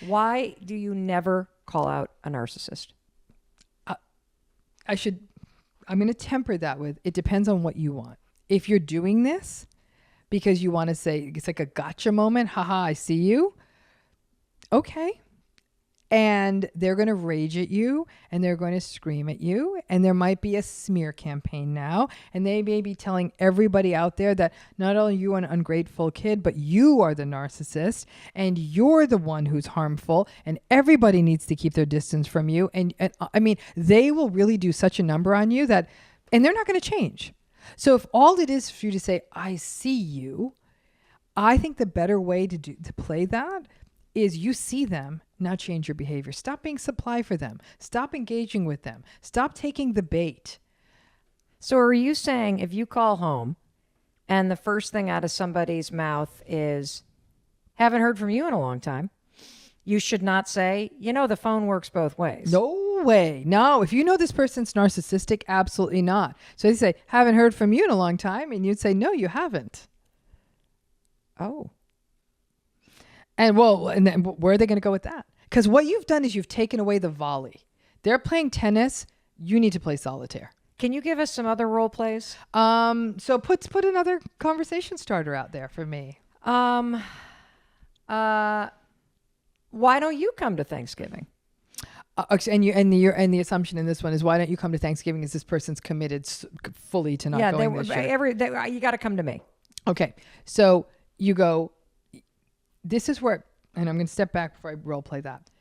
Why do you never call out a narcissist? I'm going to temper that with, it depends on what you want. If you're doing this because you want to say, it's like a gotcha moment, haha, I see you. Okay. And they're going to rage at you and they're going to scream at you. And there might be a smear campaign now. And they may be telling everybody out there that not only you are an ungrateful kid, but you are the narcissist and you're the one who's harmful and everybody needs to keep their distance from you. And I mean, they will really do such a number on you that, and they're not going to change. So if all it is for you to say, I see you, I think the better way to play that is you see them, now change your behavior. Stop being supply for them. Stop engaging with them. Stop taking the bait. So are you saying if you call home and the first thing out of somebody's mouth is, haven't heard from you in a long time, you should not say, the phone works both ways? No way. No, if you know this person's narcissistic, absolutely not. So they say, haven't heard from you in a long time. And you'd say, no, you haven't. Oh. And then where are they going to go with that? Because what you've done is you've taken away the volley. They're playing tennis. You need to play solitaire. Can you give us some other role plays? So put another conversation starter out there for me. Why don't you come to Thanksgiving? And the assumption in this one is, why don't you come to Thanksgiving? Is this person's committed fully to not going this year? You got to come to me. Okay, so you go. This is where, and I'm going to step back before I role play that.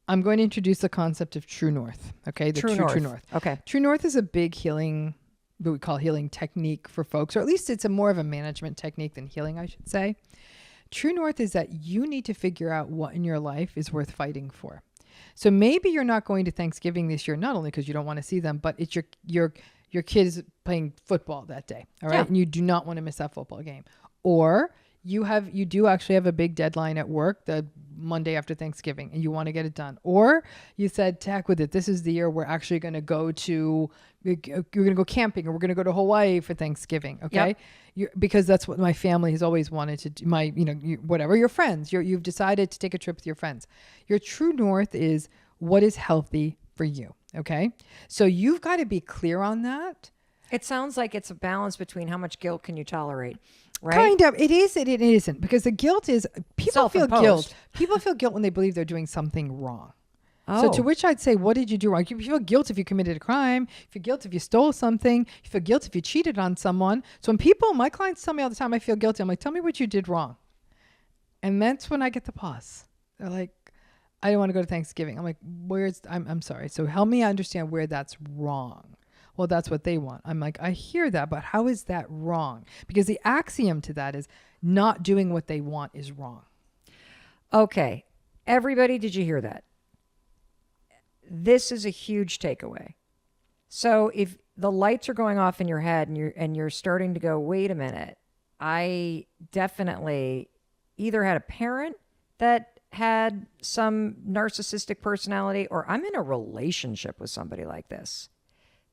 I'm going to introduce the concept of True North. Okay, True North. Okay, True North is a big healing, what we call healing technique for folks, or at least it's more of a management technique than healing, I should say. True North is that you need to figure out what in your life is worth fighting for. So maybe you're not going to Thanksgiving this year, not only because you don't want to see them, but it's your kids playing football that day. All right, and you do not want to miss that football game, or you do actually have a big deadline at work the Monday after Thanksgiving and you want to get it done. Or you said, tack with it. This is the year we're actually going to go you're going to go camping or we're going to go to Hawaii for Thanksgiving. Okay. Yep. Because that's what my family has always wanted to do. Whatever, your friends, you've decided to take a trip with your friends. Your true north is what is healthy for you. Okay. So you've got to be clear on that. It sounds like it's a balance between how much guilt can you tolerate. Right? Kind of. It is and it isn't, because the guilt is people feel guilt. People feel guilt when they believe they're doing something wrong. Oh. So to which I'd say, what did you do wrong? You feel guilt if you committed a crime. You feel guilt if you stole something. You feel guilt if you cheated on someone. So when my clients tell me all the time I feel guilty, I'm like, tell me what you did wrong. And that's when I get the pause. They're like, I don't want to go to Thanksgiving. I'm like, I'm sorry. So help me understand where that's wrong. Well, that's what they want. I'm like, I hear that, but how is that wrong? Because the axiom to that is not doing what they want is wrong. Okay. Everybody, did you hear that? This is a huge takeaway. So if the lights are going off in your head and you're starting to go, wait a minute, I definitely either had a parent that had some narcissistic personality, or I'm in a relationship with somebody like this.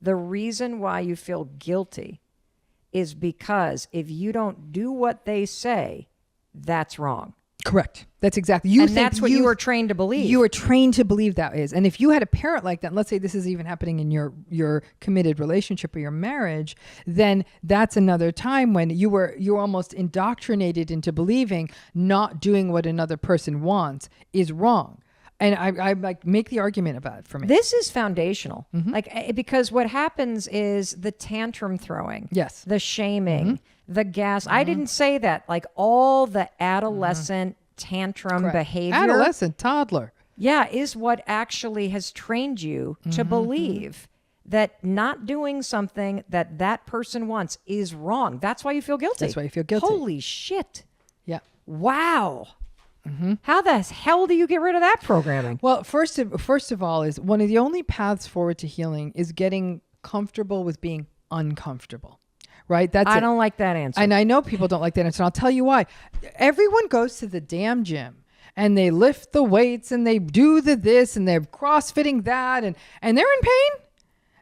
The reason why you feel guilty is because if you don't do what they say, that's wrong. Correct. That's exactly. That's what you were trained to believe. You were trained to believe that is. And if you had a parent like that, and let's say this is even happening in your committed relationship or your marriage, then that's another time when you were almost indoctrinated into believing not doing what another person wants is wrong. And I like make the argument about it for me. This is foundational. Mm-hmm. Because what happens is the tantrum throwing. Yes. The shaming, the gas. Mm-hmm. I didn't say that. Like all the adolescent tantrum behavior. Adolescent, toddler. Yeah, is what actually has trained you to believe that not doing something that person wants is wrong. That's why you feel guilty. That's why you feel guilty. Holy shit. Yeah. Wow. Mm-hmm. How the hell do you get rid of that programming? Well, first of all, is one of the only paths forward to healing is getting comfortable with being uncomfortable, right? I don't like that answer. And I know people don't like that answer. And I'll tell you why. Everyone goes to the damn gym and they lift the weights and they do this and they're crossfitting that and they're in pain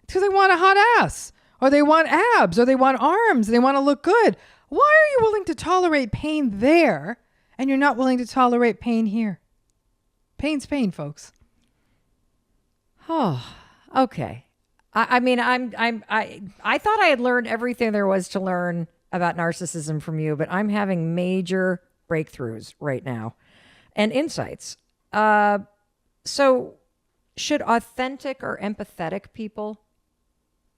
because they want a hot ass or they want abs or they want arms and they want to look good. Why are you willing to tolerate pain there and you're not willing to tolerate pain here? Pain's pain, folks. Oh, okay. I mean, I thought I had learned everything there was to learn about narcissism from you, but I'm having major breakthroughs right now and insights. So should authentic or empathetic people,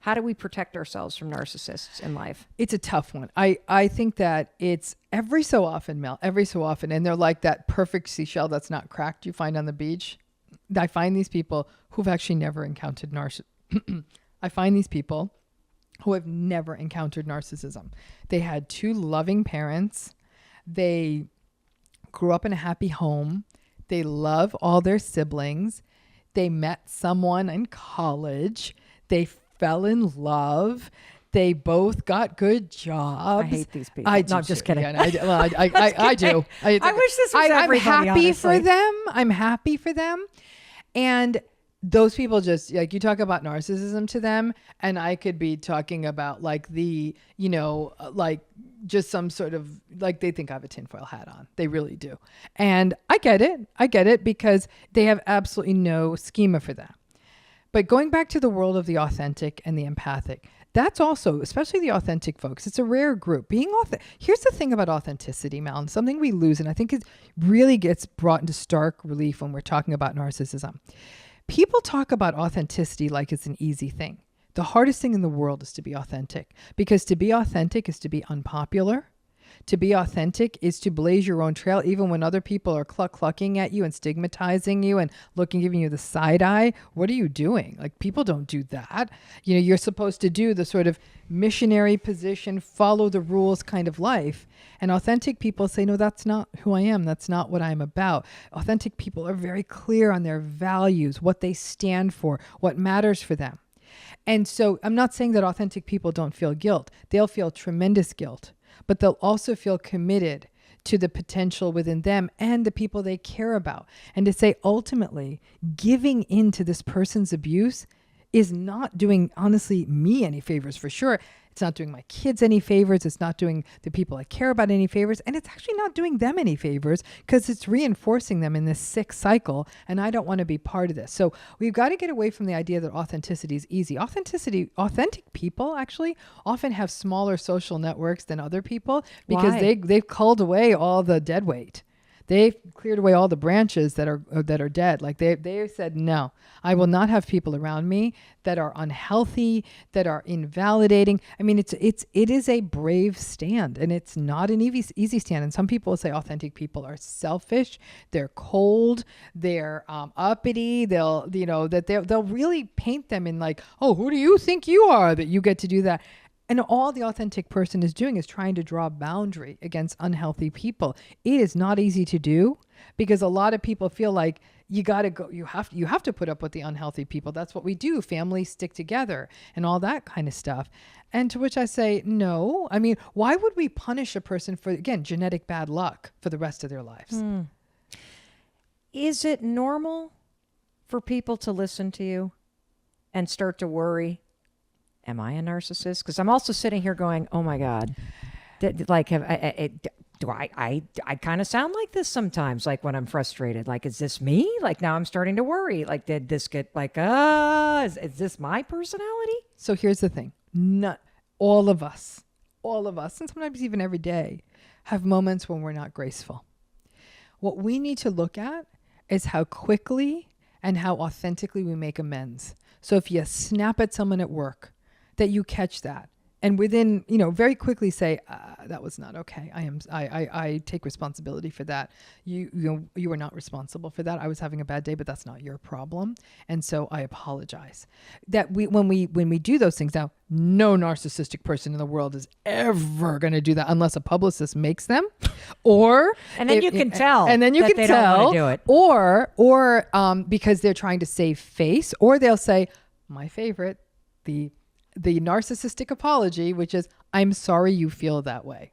how do we protect ourselves from narcissists in life? It's a tough one. I think that it's every so often, Mel, every so often, and they're like that perfect seashell that's not cracked you find on the beach. I find these people who've actually never encountered I find these people who have never encountered narcissism. They had two loving parents. They grew up in a happy home. They love all their siblings. They met someone in college. They fell in love. They both got good jobs. I hate these people. No, I'm just kidding. Yeah, I do. I wish this was everybody, I'm happy honestly. for them. I'm happy for them. And those people just, like, you talk about narcissism to them, and I could be talking about like like just some sort of, like, they think I have a tinfoil hat on. They really do. And I get it because they have absolutely no schema for that. But going back to the world of the authentic and the empathic, that's also, especially the authentic folks, it's a rare group. Here's the thing about authenticity, Mel, and something we lose, and I think it really gets brought into stark relief when we're talking about narcissism. People talk about authenticity like it's an easy thing. The hardest thing in the world is to be authentic, because to be authentic is to be unpopular. To be authentic is to blaze your own trail, even when other people are clucking at you and stigmatizing you and giving you the side eye. What are you doing? Like, people don't do that. You're supposed to do the sort of missionary position, follow the rules kind of life. And authentic people say, no, that's not who I am. That's not what I'm about. Authentic people are very clear on their values, what they stand for, what matters for them. And so I'm not saying that authentic people don't feel guilt. They'll feel tremendous guilt, but they'll also feel committed to the potential within them and the people they care about. And to say, ultimately, giving in to this person's abuse is not doing, honestly, me any favors, for sure. It's not doing my kids any favors. It's not doing the people I care about any favors. And it's actually not doing them any favors, because it's reinforcing them in this sick cycle. And I don't want to be part of this. So we've got to get away from the idea that authenticity is easy. Authentic people actually often have smaller social networks than other people, because they've culled away all the dead weight. They've cleared away all the branches that are dead. Like, they said, no, I will not have people around me that are unhealthy, that are invalidating. I mean, it is a brave stand, and it's not an easy stand. And some people say authentic people are selfish, they're cold, they're uppity. They'll really paint them in like, oh, who do you think you are that you get to do that? And all the authentic person is doing is trying to draw a boundary against unhealthy people. It is not easy to do, because a lot of people feel like you got to go, you have to put up with the unhealthy people. That's what we do. Families stick together and all that kind of stuff. And to which I say, no. I mean, why would we punish a person for, again, genetic bad luck for the rest of their lives? Is it normal for people to listen to you and start to worry? Am I a narcissist? Because I'm also sitting here going, oh my God, I kind of sound like this sometimes, like when I'm frustrated. Like, is this me? Like, now I'm starting to worry. Like, did this get like, is this my personality? So here's the thing. Not all of us, and sometimes even every day, have moments when we're not graceful. What we need to look at is how quickly and how authentically we make amends. So if you snap at someone at work, that you catch that, and within, very quickly say, that was not okay. I take responsibility for that. You were not responsible for that. I was having a bad day, but that's not your problem. And so I apologize. That when we do those things, now, no narcissistic person in the world is ever going to do that unless a publicist makes them, and then you can tell don't want to do it, or because they're trying to save face, or they'll say, my favorite, the narcissistic apology, which is, I'm sorry you feel that way.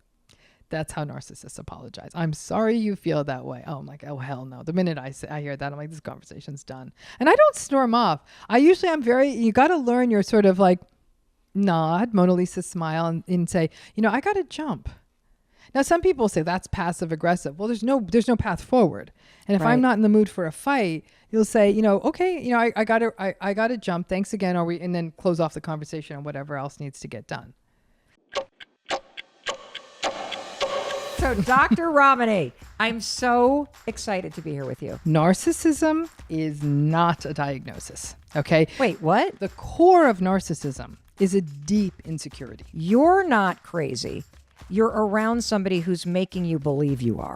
That's how narcissists apologize. I'm sorry you feel that way. Oh, I'm like, oh, hell no. The minute I hear that, I'm like, this conversation's done. And I don't storm off. You got to learn your sort of like nod, Mona Lisa smile, and say, I got to jump. Now, some people say that's passive aggressive. Well, there's no path forward. And if Right. I'm not in the mood for a fight, you'll say, okay, I gotta jump. Thanks again. And then close off the conversation and whatever else needs to get done. So, Dr. Ramani, I'm so excited to be here with you. Narcissism is not a diagnosis. Okay. Wait, what? The core of narcissism is a deep insecurity. You're not crazy. You're around somebody who's making you believe you are.